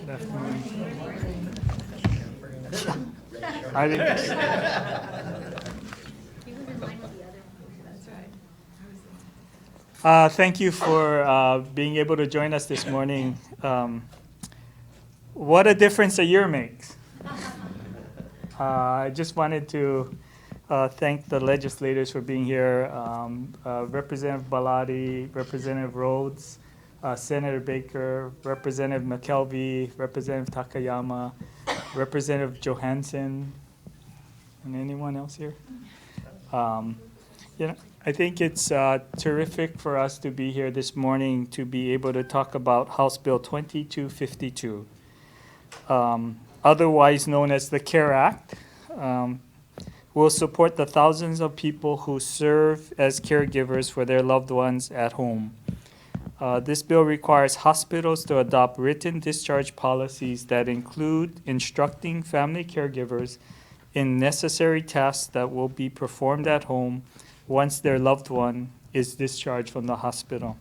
Good afternoon. I think He was in line with the other one. That's right. thank you for being able to join us this morning. What a difference a year makes. I just wanted to thank the legislators for being here. Representative Baladi, Representative Rhodes, Senator Baker, Representative McKelvey, Representative Takayama, Representative Johansson, and anyone else here? I think it's terrific for us to be here this morning to be able to talk about House Bill 2252, otherwise known as the CARE Act. Will support the thousands of people who serve as caregivers for their loved ones at home. This bill requires hospitals to adopt written discharge policies that include instructing family caregivers in necessary tasks that will be performed at home once their loved one is discharged from the hospital.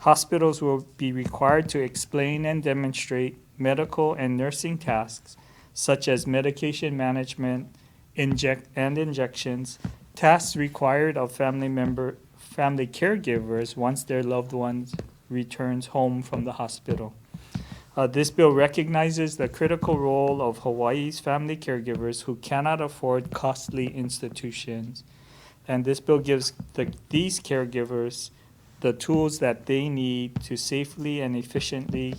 Hospitals will be required to explain and demonstrate medical and nursing tasks such as medication management, injections, tasks required of family caregivers once their loved one returns home from the hospital. This bill recognizes the critical role of Hawaii's family caregivers who cannot afford costly institutions. And this bill gives these caregivers the tools that they need to safely and efficiently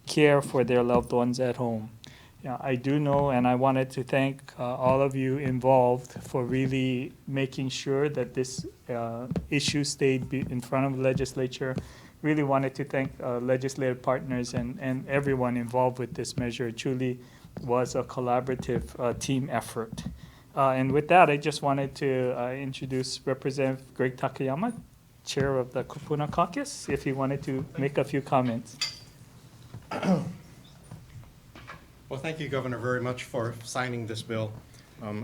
care for their loved ones at home. I do know, and I wanted to thank all of you involved for really making sure that this issue stayed in front of the legislature. Really wanted to thank legislative partners and everyone involved with this measure. It truly was a collaborative team effort. And with that, I just wanted to introduce Representative Greg Takayama, Chair of the Kupuna Caucus, if he wanted to make a few comments. Well, thank you, Governor, very much for signing this bill.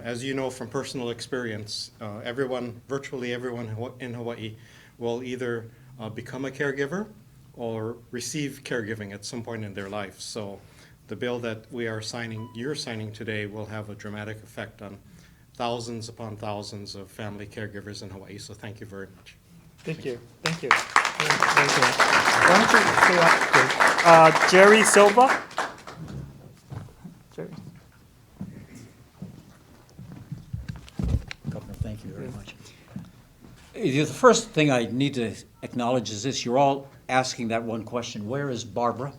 As you know from personal experience, virtually everyone in Hawaii will either become a caregiver or receive caregiving at some point in their life. So the bill that you're signing today will have a dramatic effect on thousands upon thousands of family caregivers in Hawaii. So thank you very much. Thank you. Thank you. Why don't you stay up, Greg? Jerry Silva? Jerry. Governor, thank you very much. The first thing I need to acknowledge is this. You're all asking that one question, where is Barbara?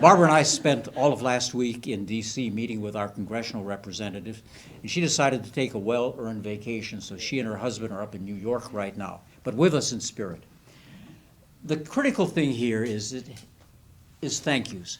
Barbara and I spent all of last week in D.C. meeting with our congressional representatives, and she decided to take a well-earned vacation, so she and her husband are up in New York right now, but with us in spirit. The critical thing here is thank yous,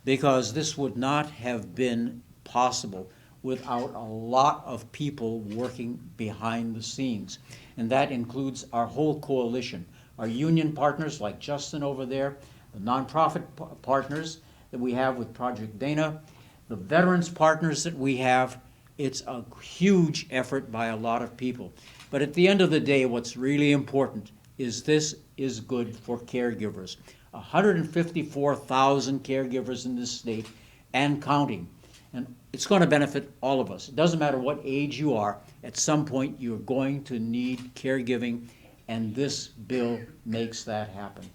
because this would not have been possible without a lot of people working behind the scenes. And that includes our whole coalition, our union partners like Justin over there, the nonprofit partners that we have with Project Dana, the veterans partners that we have. It's a huge effort by a lot of people. But at the end of the day, what's really important is this is good for caregivers. 154,000 caregivers in this state and counting. And it's going to benefit all of us. It doesn't matter what age you are. At some point, you're going to need caregiving, and this bill makes that happen.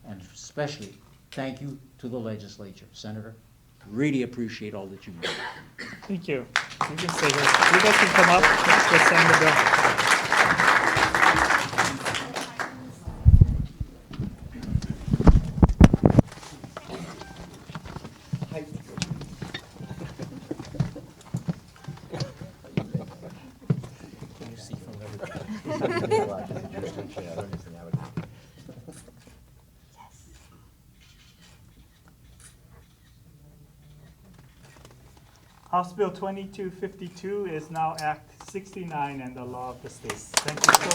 And especially, thank you to the legislature. Senator, really appreciate all that you've done. Thank you. You can stay here. You guys can come up. Let's sign the bill. House Bill 2252 is now Act 69 and the law of the state. Thank you so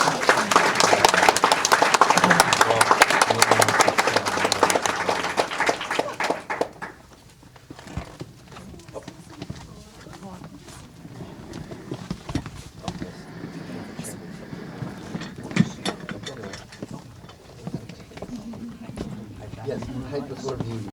much.